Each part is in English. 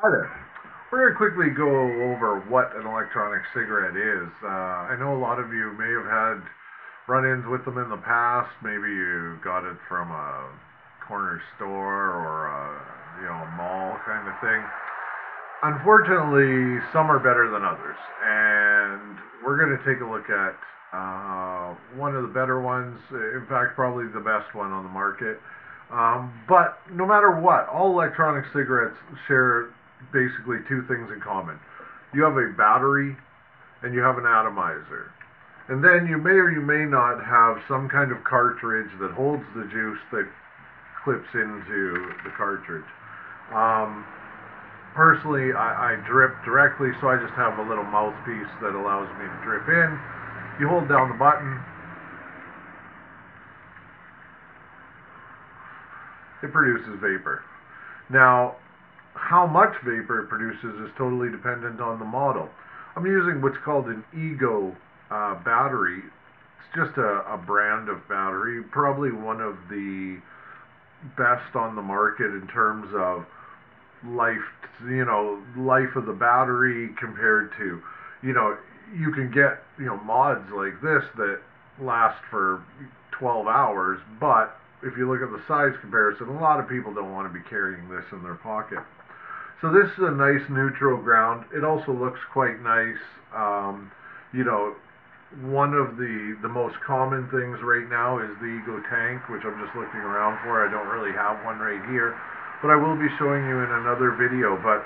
Hi there. We're going to quickly go over what an electronic cigarette is. I know a lot of you may have had run-ins with them in the past. Maybe you got it from a corner store or a mall kind of thing. Unfortunately, some are better than others, and we're going to take a look at one of the better ones. In fact, probably the best one on the market. But no matter what, all electronic cigarettes share basically two things in common. You have a battery and you have an atomizer. And then you may or you may not have some kind of cartridge that holds the juice that clips into the cartridge. Um, Personally, I drip directly, so I just have a little mouthpiece that allows me to drip in. You hold down the button, it produces vapor. Now, how much vapor it produces is totally dependent on the model. I'm using what's called an Ego battery. It's just a brand of battery, probably one of the best on the market in terms of life, life of the battery compared to, you know, you can get, mods like this that last for 12 hours, but if you look at the size comparison, a lot of people don't want to be carrying this in their pocket. So this is a nice neutral ground. It also looks quite nice. You know, one of the most common things right now is the Ego Tank, which I'm just looking around for. I don't really have one right here, but I will be showing you in another video. But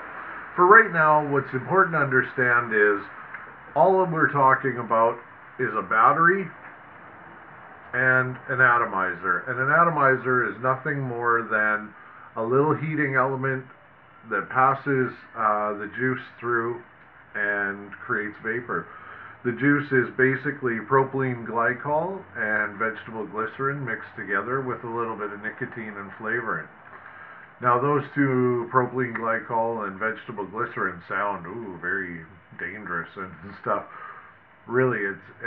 for right now, what's important to understand is all that we're talking about is a battery and an atomizer. And an atomizer is nothing more than a little heating element that passes the juice through and creates vapor. The juice is basically propylene glycol and vegetable glycerin mixed together with a little bit of nicotine and flavoring. Now, those two, propylene glycol and vegetable glycerin, sound very dangerous and stuff. Really, it's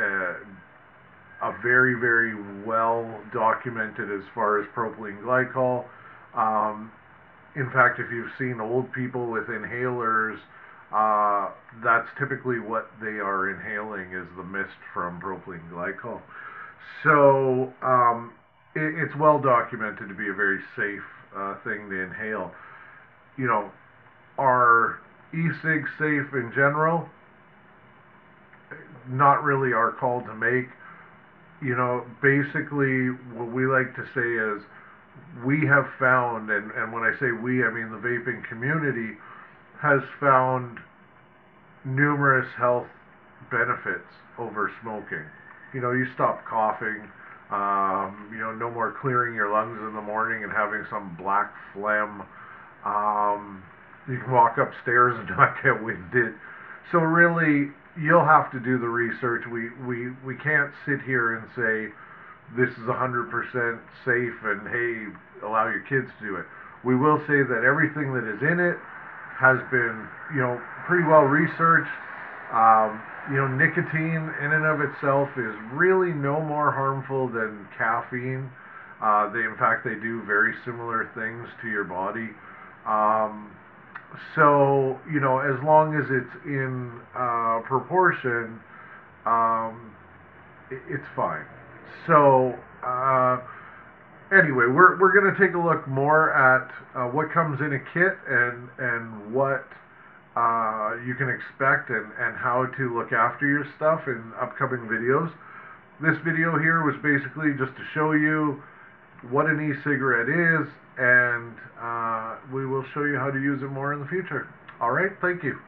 a very, very well documented as far as propylene glycol. Um, in fact, if you've seen old people with inhalers, that's typically what they are inhaling is the mist from propylene glycol. So it's well documented to be a very safe thing to inhale. You know, are e-cigs safe in general? Not really our call to make. Basically, what we like to say is we have found, and when I say we, I mean the vaping community has found numerous health benefits over smoking. You stop coughing, no more clearing your lungs in the morning and having some black phlegm. You can walk upstairs and not get winded. So really, you'll have to do the research. We can't sit here and say this is 100% safe and hey, allow your kids to do it. We will say that everything that is in it has been, pretty well researched. Nicotine in and of itself is really no more harmful than caffeine. In fact, they do very similar things to your body. Um, so, as long as it's in proportion, um, it's fine. So, anyway, we're going to take a look more at what comes in a kit and what you can expect and how to look after your stuff in upcoming videos. This video here was basically just to show you what an e-cigarette is, and we will show you how to use it more in the future. All right, thank you.